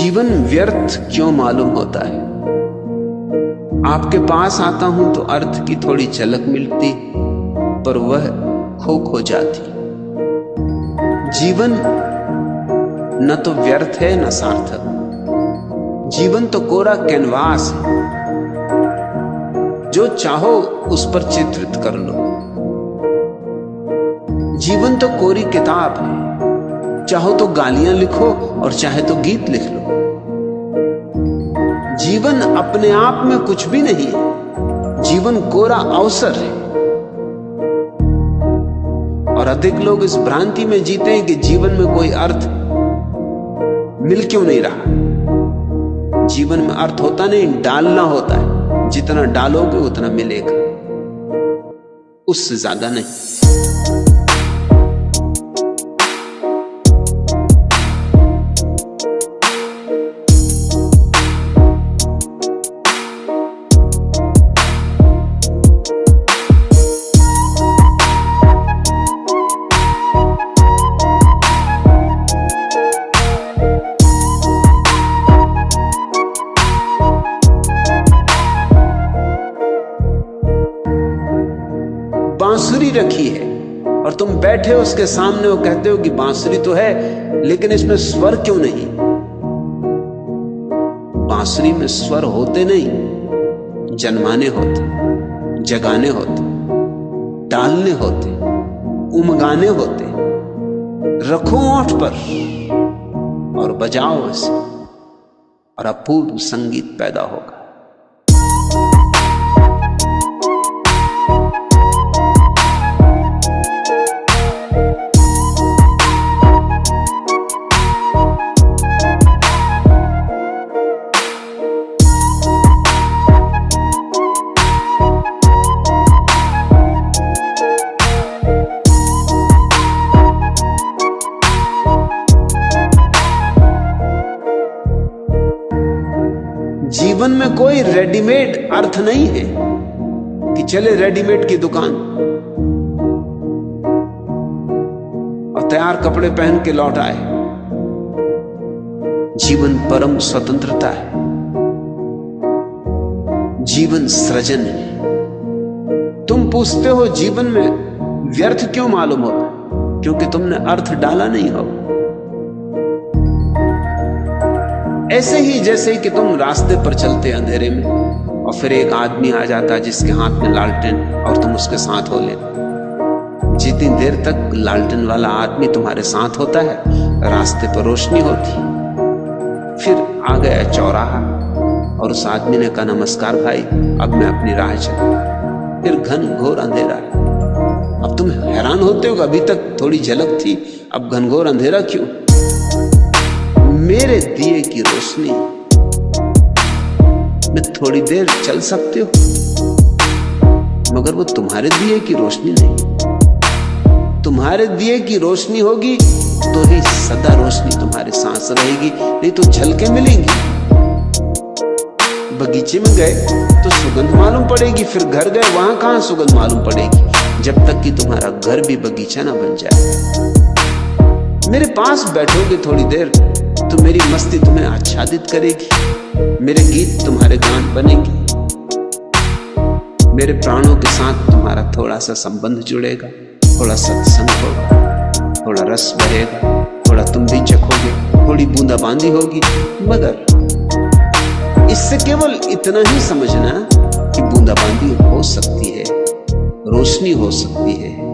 जीवन व्यर्थ क्यों मालूम होता है? आपके पास आता हूं तो अर्थ की थोड़ी झलक मिलती, पर वह खो जाती। जीवन न तो व्यर्थ है न सार्थक। जीवन तो कोरा कैनवास है, जो चाहो उस पर चित्रित कर लो। जीवन तो कोरी किताब है, चाहो तो गालियां लिखो और चाहे तो गीत लिख लो। जीवन अपने आप में कुछ भी नहीं है, जीवन कोरा अवसर है। और अधिक लोग इस भ्रांति में जीते हैं कि जीवन में कोई अर्थ मिल क्यों नहीं रहा। जीवन में अर्थ होता नहीं, डालना होता है। जितना डालोगे उतना मिलेगा, उससे ज्यादा नहीं। बांसुरी रखी है और तुम बैठे हो उसके सामने और कहते हो कि बांसुरी तो है, लेकिन इसमें स्वर क्यों नहीं? बांसुरी में स्वर होते नहीं, जन्माने होते, जगाने होते, डालने होते, उमगाने होते। रखो ओंठ पर और बजाओ इसे, और अपूर्व संगीत पैदा होगा। जीवन में कोई रेडीमेड अर्थ नहीं है कि चले रेडीमेड की दुकान और तैयार कपड़े पहन के लौट आए। जीवन परम स्वतंत्रता है, जीवन सृजन है। तुम पूछते हो जीवन में व्यर्थ क्यों मालूम होता है? क्योंकि तुमने अर्थ डाला नहीं हो। ऐसे ही जैसे कि तुम रास्ते पर चलते अंधेरे में और फिर एक आदमी आ जाता जिसके हाथ में लालटेन और तुम उसके साथ हो लेते। जितनी देर तक लालटेन वाला आदमी तुम्हारे साथ होता है, रास्ते पर रोशनी होती। फिर आ गया चौराहा और उस आदमी ने कहा, नमस्कार भाई, अब मैं अपनी राह चलूं। फिर घन घोर अंधेरा है। अब तुम हैरान होते हो, अभी तक थोड़ी झलक थी, अब घनघोर अंधेरा क्यों? मेरे दिए की रोशनी में थोड़ी देर चल सकते हो, मगर वो तुम्हारे दिए की रोशनी नहीं। तुम्हारे दिए की रोशनी होगी तो ही सदा रोशनी तुम्हारे सांस रहेगी, नहीं तो झलके मिलेंगी। बगीचे में गए तो सुगंध मालूम पड़ेगी, फिर घर गए वहां कहां सुगंध मालूम पड़ेगी, जब तक कि तुम्हारा घर भी बगीचा ना बन जाए। मेरे पास बैठोगे थोड़ी देर तो मेरी मस्ती तुम्हें आच्छादित करेगी, मेरे गीत तुम्हारे गान बनेंगे, मेरे प्राणों के साथ तुम्हारा थोड़ा सा संबंध जुड़ेगा, थोड़ा सत्संग होगा, थोड़ा रस बहेगा, थोड़ा तुम भी चखोगे, थोड़ी बूंदाबांदी होगी। मगर इससे केवल इतना ही समझना कि बूंदाबांदी हो सकती है, रोशनी हो सकती है,